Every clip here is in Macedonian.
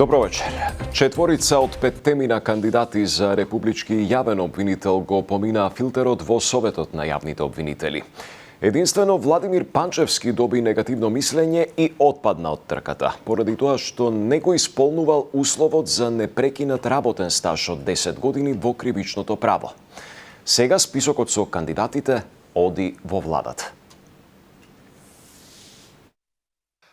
Добро вечер. Четворица од петтемина кандидати за републички јавен обвинител го поминаа филтерот во Советот на јавните обвинители. Единствено Владимир Панчевски доби негативно мислење и отпадна од трката, поради тоа што не го исполнувал условот за непрекинат работен стаж од 10 години во кривичното право. Сега списокот со кандидатите оди во владата.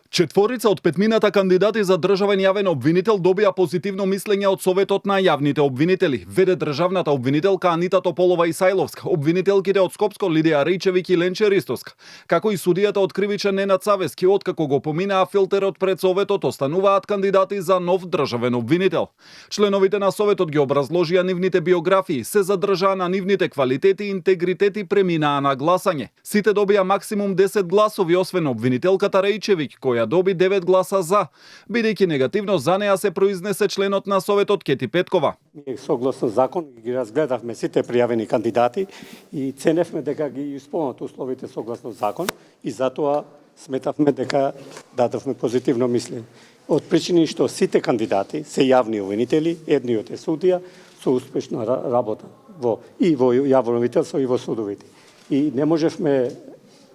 Четворица од петмината кандидати за државен јавен обвинител добија позитивно мислење од Советот на јавните обвинители, веде државната обвинителка Анита Тополова Исајловска, обвинителките од Скопско Лидија Рејчевик и Ленче Ристовска, како и судијата од Кривичен Ненад Савески, откако го поминаа филтерот пред Советот, остануваат кандидати за нов државен обвинител. Членовите на Советот ги образложија нивните биографии, се задржаа на нивните квалитети и интегритети, преминаа на гласање. Сите добија максимум 10 гласови, освен обвинителката Рејчевик, која доби 9 гласа за, бидејќи негативно за неа се произнесе членот на Советот Кети Петкова. Ние согласно закон ги разгледавме сите пријавени кандидати и ценевме дека ги исполнат условите согласно закон и затоа сметавме дека дадовме позитивно мислење. Од причини што сите кандидати се јавни обвинители, едниот е судија со успешна работа во јавно обвинителство и во судовите. И не можевме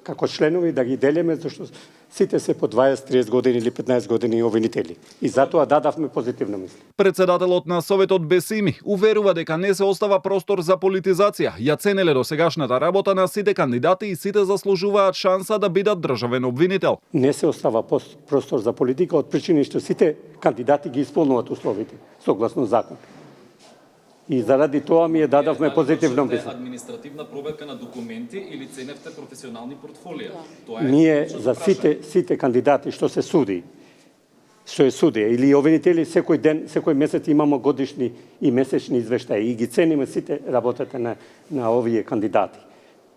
како членови да ги делиме зашто сите се по 20-30 години или 15 години обвинители. И затоа дадавме позитивно мислење. Председателот на Советот Бесими уверува дека не се остава простор за политизација. Ја ценеле досегашната работа на сите кандидати и сите заслужуваат шанса да бидат државен обвинител. Не се остава простор за политика од причини што сите кандидати ги исполнуваат условите согласно закон. И заради тоа ми дадовме позитивно мислење. Административна проверка на документи или ценевте професионални портфолија? Ние за сите кандидати што се суди, што е судија или обвинители, секој ден, секој месец имамо годишни и месечни извештаи и ги цениме сите работата на овие кандидати.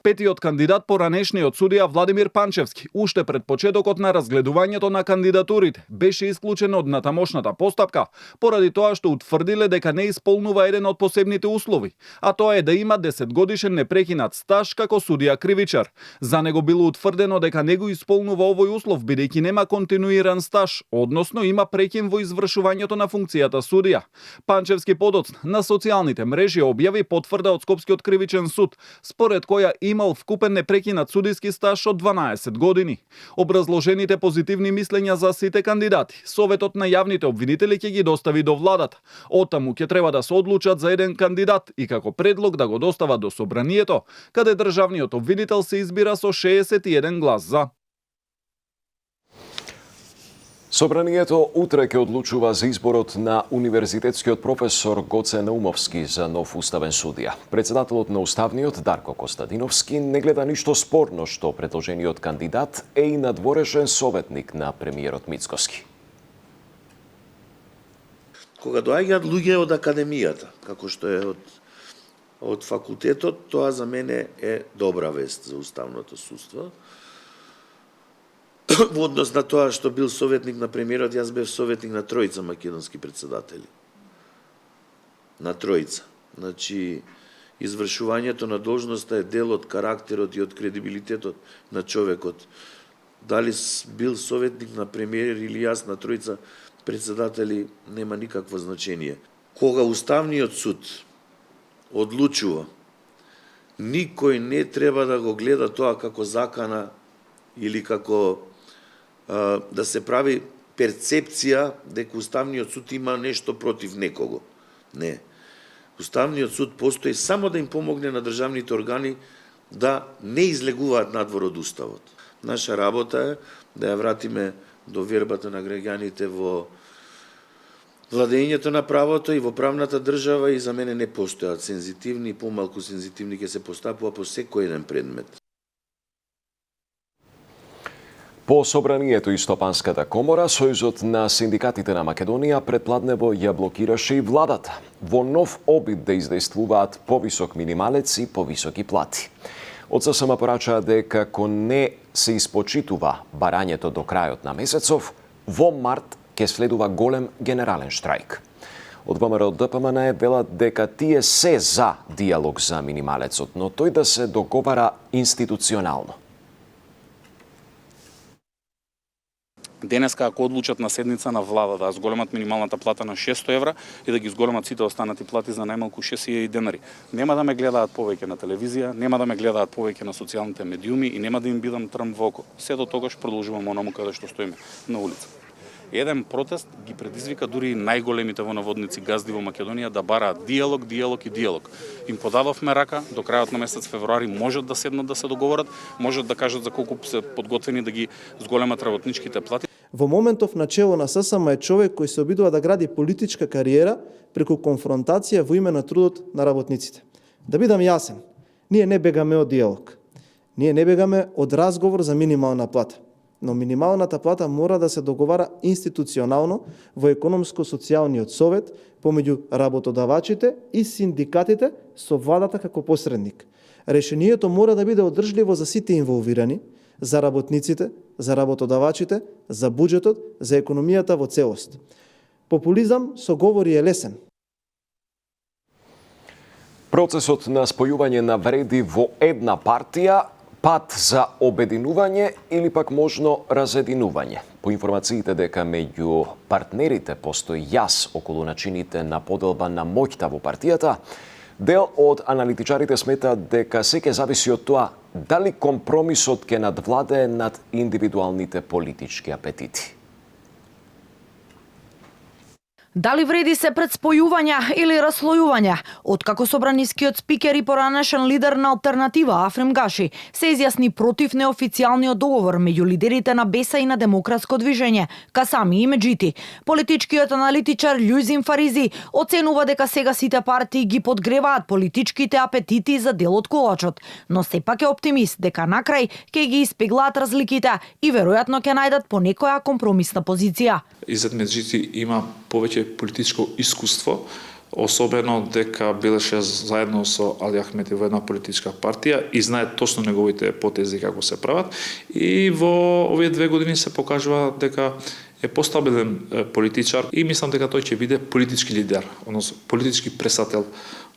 Петиот кандидат поранешниот судија Владимир Панчевски, уште пред почетокот на разгледувањето на кандидатурите, беше исклучен од натамошната постапка, поради тоа што утврдиле дека не исполнува еден од посебните услови, а тоа е да има 10 годишен непрекинат стаж како судија кривичар. За него било утврдено дека не го исполнува овој услов, бидејќи нема континуиран стаж, односно има прекин во извршувањето на функцијата судија. Панчевски подоцна на социјалните мрежи објави потврда од Скопскиот кривичен суд, според која имал вкупен непрекинат судиски стаж од 12 години. Образложените позитивни мислења за сите кандидати, Советот на јавните обвинители ќе ги достави до владата. Оттаму ќе треба да се одлучат за еден кандидат и како предлог да го достават до собранието, каде државниот обвинител се избира со 61 глас за. Собранието утре ќе одлучува за изборот на универзитетскиот професор Гоце Наумовски за нов уставен судија. Председателот на Уставниот Дарко Костадиновски не гледа ништо спорно што предложениот кандидат е и надворешен советник на премиерот Мицкоски. Кога доаѓаат луѓе од академијата, како што е од факултетот, тоа за мене е добра вест за уставното судство. Во однос на тоа што бил советник на премиерот, јас бев советник на тројца македонски председатели. На тројца. Значи, извршувањето на должноста е дел од карактерот и од кредибилитетот на човекот. Дали бил советник на премиер или јас на тројца председатели, нема никакво значение. Кога Уставниот суд одлучува, никој не треба да го гледа тоа како закана или како да се прави перцепција дека Уставниот суд има нешто против некого. Не. Уставниот суд постои само да им помогне на државните органи да не излегуваат надвор од Уставот. Наша работа е да ја вратиме довербата на граѓаните во владењето на правото и во правната држава и за мене не постојат сензитивни и помалку сензитивни ќе се постапува по секој еден предмет. По собранието и Стопанската комора, Сојузот на синдикатите на Македонија предпладнево ја блокираше и владата во нов обид да издействуваат повисок минималец и повисоки плати. Од ССМ порачаа дека ако не се испочитува барањето до крајот на месецов, во март ќе следува голем генерален штрајк. Од ВМРО ДПМН велат дека тие се за диалог за минималецот, но тој да се договара институционално. Денеска, ако одлучат на седница на влада да зголемат минималната плата на 600 евра и да ги зголемат сите останати плати за најмалку 6.000 денари, нема да ме гледаат повеќе на телевизија, нема да ме гледаат повеќе на социјалните медиуми и нема да им бидам трм во око. Се до тогаш продолжуваме онаму каде што стоиме, на улица. Еден протест ги предизвика дури најголемите во наводници газди во Македонија да бараат диалог, диалог и диалог. Им подадовме рака, до крајот на месец февруари можат да седнат да се договорат, можат да кажат за колку се подготвени да ги зголемат работничките плати. Во моментов начело на ССМ е човек кој се обидува да гради политичка кариера преку конфронтација во име на трудот на работниците. Да бидам јасен, ние не бегаме од диалог. Ние не бегаме од разговор за минимална плата. Но минималната плата мора да се договара институционално во економско-социјалниот совет помеѓу работодавачите и синдикатите со владата како посредник. Решението мора да биде одржливо за сите инволвирани, за работниците, за работодавачите, за буџетот, за економијата во целост. Популизам со говори е лесен. Процесот на спојување на вреди во една партија, пат за обединување или пак можно разединување. По информациите дека меѓу партнерите постои јас околу начините на поделба на моќта во партијата, дел од аналитичарите сметаат дека се ќе зависи од тоа дали компромисот ќе надвладее над индивидуалните политички апетити. Дали вреди се пред спојување или раслојување? Откако собранискиот спикер и поранешен лидер на Алтернатива Афрем Гаши се изјасни против неофицијалниот договор меѓу лидерите на БЕСА и на Демократско движење, Касами и Меджити, политичкиот аналитичар Љузин Фаризи оценува дека сега сите партии ги подгреваат политичките апетити за дел од колачот, но сепак е оптимист дека на крај ќе ги испеглаат разликите и веројатно ќе најдат по некоја компромисна позиција. Изет Меджити има повеќе политичко искуство, особено дека билеше заедно со Али Ахмети во една политичка партија и знае точно неговите потези како се прават. И во овие 2 години се покажува дека е постабилен политичар и мислам дека тој ќе биде политички лидер, односно политички председател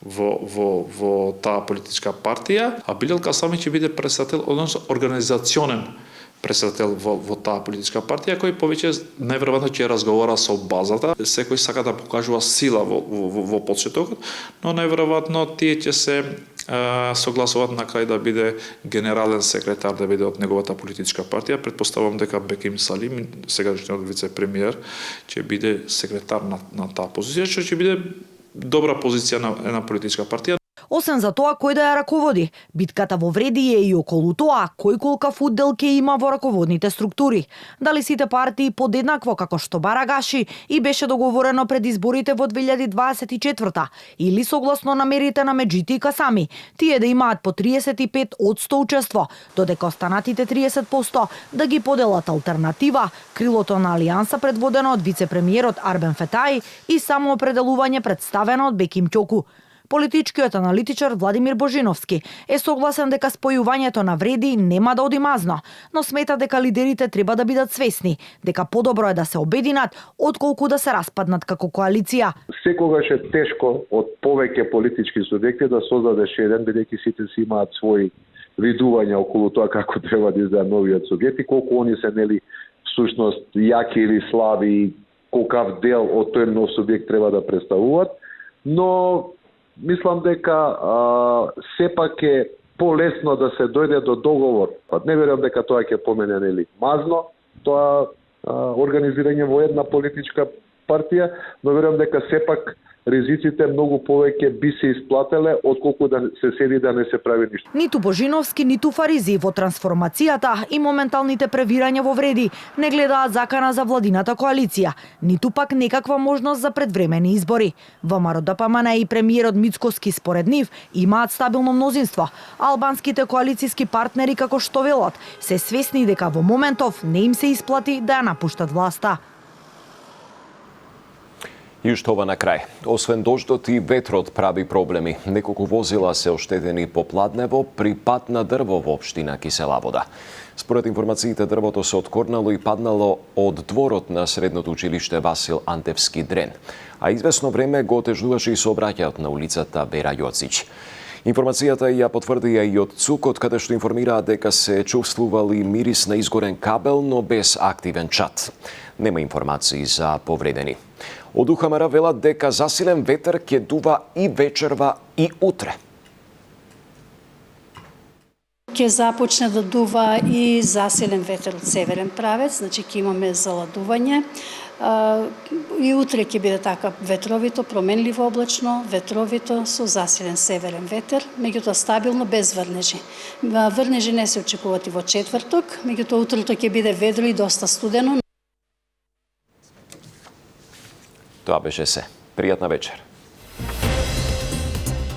во таа политичка партија, а Билел Касами ќе биде председател, односно организационен председател во таа политичка партија, кој повеќе најверојатно ќе разговара со базата. Секој сака да покажува сила во почетокот, но најверојатно тие ќе се согласуваат на крај да биде генерален секретар, да биде од неговата политичка партија. Претпоставувам дека Беким Салим, сегашниот вице-премиер, ќе биде секретар на таа позиција, што ќе биде добра позиција на една политичка партија. Освен за тоа кој да ја раководи, битката во вреди е и околу тоа кој колкав удел ќе има во раководните структури. Дали сите партии подеднакво како што бара Гаши и беше договорено пред изборите во 2024 или согласно намерите на Меджити и Касами, тие да имаат по 35% учество, додека останатите 30% да ги поделат Алтернатива, крилото на Алијанса предводено од вице-премиерот Арбен Фетаи и самоопределување представено од Беким Ќоку. Политичкиот аналитичар Владимир Божиновски е согласен дека спојувањето на вреди нема да оди мазно, но смета дека лидерите треба да бидат свесни дека подобро е да се обединат отколку да се распаднат како коалиција. Секогаш е тешко од повеќе политички субјекти да создадеш еден, бидејќи сите си имаат своји видувања околу тоа како треба да изгледа новиот субјект и колку они се нели всушност јаки или слаби, колкав дел од тој нов субјект треба да представуваат, но мислам дека сепак е полесно да се дојде до договор. Не верувам дека тоа ќе помене нели мазно, тоа организирање во една политичка партија, но верувам дека сепак ризиците многу повеќе би се исплателе отколку да се седи да не се прави ништо. Ниту Божиновски, ниту Фаризи во трансформацијата и моменталните превирања во вреди не гледаат закана за владината коалиција, ниту пак некаква можност за предвремени избори. ВМРО ДПМН и премиерот Мицкоски според нив имаат стабилно мнозинство. Албанските коалициски партнери како што велат се свесни дека во моментов не им се исплати да ја напуштат власта. И уште ова на крај. Освен дождот и ветрот прави проблеми. Неколку возила се оштетени по Пладнево при пат на дрво во општина Кисела Вода. Според информациите, дрвото се откорнало и паднало од дворот на средното училиште Васил Антевски Дрен. А извесно време го отежнуваше и сообраќајот на улицата Вера Јоцич. Информацијата ја потврдија и од ЦУКот, каде што информираат дека се чувствували мирис на изгорен кабел, но без активен чат. Нема информации за повредени. Од УХМР велат дека засилен ветер ќе дува и вечерва и утре. Ќе започне да дува и засилен ветер од северен правец, значи ќе имаме заладување. И утре ќе биде така ветровито, променливо облачно, ветровито со засилен северен ветер, меѓутоа стабилно без врнежи. Врнежи не се очекуваат и во четврток, меѓутоа утрото ќе биде ведро и доста студено. Тоа беше се. Пријатна вечер.